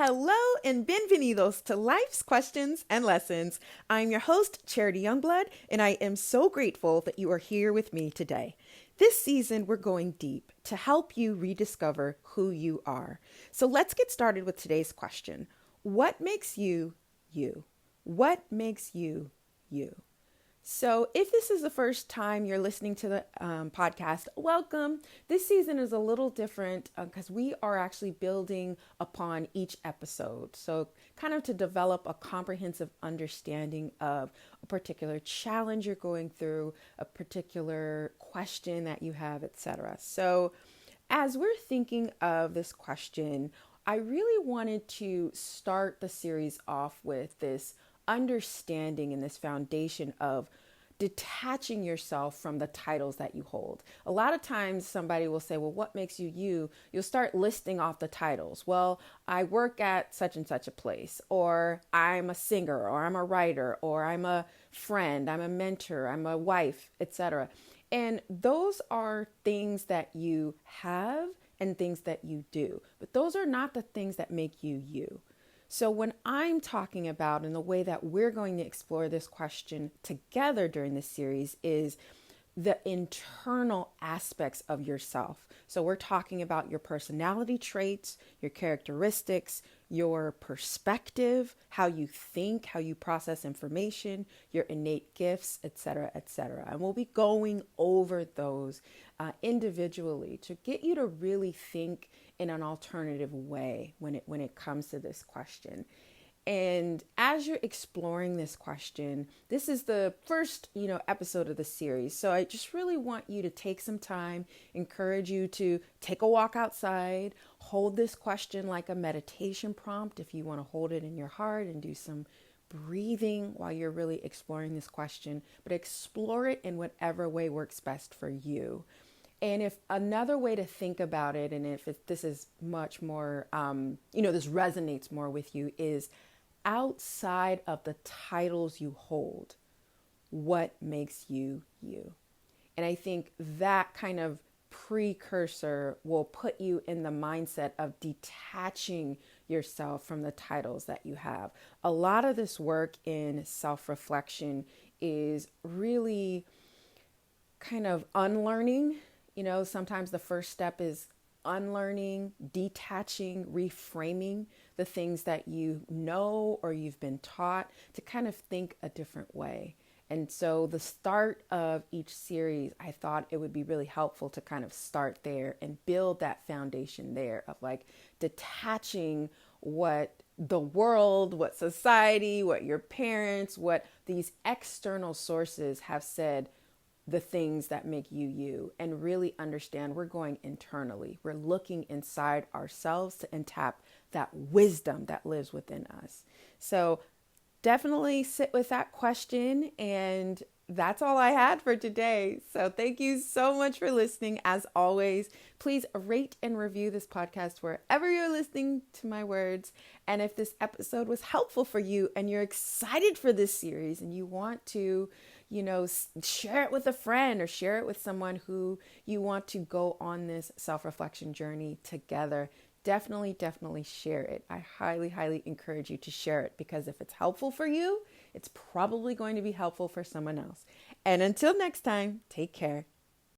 Hello and bienvenidos to Life's Questions and Lessons. I'm your host, Charity Youngblood, and I am so grateful that you are here with me today. This season, we're going deep to help you rediscover who you are. So let's get started with today's question. What makes you, you? What makes you, you? So, if this is the first time you're listening to the podcast, welcome. This season is a little different because we are actually building upon each episode. So, kind of to develop a comprehensive understanding of a particular challenge you're going through, a particular question that you have, etc. So, as we're thinking of this question, I really wanted to start the series off with this understanding and this foundation of detaching yourself from the titles that you hold. A lot of times somebody will say, well, what makes you you? You'll start listing off the titles. Well, I work at such and such a place, or I'm a singer, or I'm a writer, or I'm a friend, I'm a mentor, I'm a wife, etc. And those are things that you have and things that you do, but those are not the things that make you you. So when I'm talking about, and the way that we're going to explore this question together during this series, is the internal aspects of yourself. So we're talking about your personality traits, your characteristics, your perspective, how you think, how you process information, your innate gifts, etc., etc. And we'll be going over those individually to get you to really think in an alternative way when it comes to this question. And as you're exploring this question, this is the first, episode of the series. So I just really want you to take some time, encourage you to take a walk outside, hold this question like a meditation prompt if you want to hold it in your heart and do some breathing while you're really exploring this question, but explore it in whatever way works best for you. And if another way to think about it, and if this is much more, this resonates more with you, is outside of the titles you hold, what makes you you? And I think that kind of precursor will put you in the mindset of detaching yourself from the titles that you have. A lot of this work in self-reflection is really kind of unlearning. Sometimes the first step is unlearning, detaching, reframing the things that you know or you've been taught to kind of think a different way. And so the start of each series, I thought it would be really helpful to kind of start there and build that foundation there of like detaching what the world, what society, what your parents, what these external sources have said the things that make you you, and really understand we're going internally. We're looking inside ourselves to untap that wisdom that lives within us. So definitely sit with that question, and that's all I had for today. So thank you so much for listening. As always, please rate and review this podcast wherever you're listening to my words. And if this episode was helpful for you and you're excited for this series and you want to, share it with a friend or share it with someone who you want to go on this self-reflection journey together, definitely share it. I highly, highly encourage you to share it, because if it's helpful for you, it's probably going to be helpful for someone else. And until next time, take care.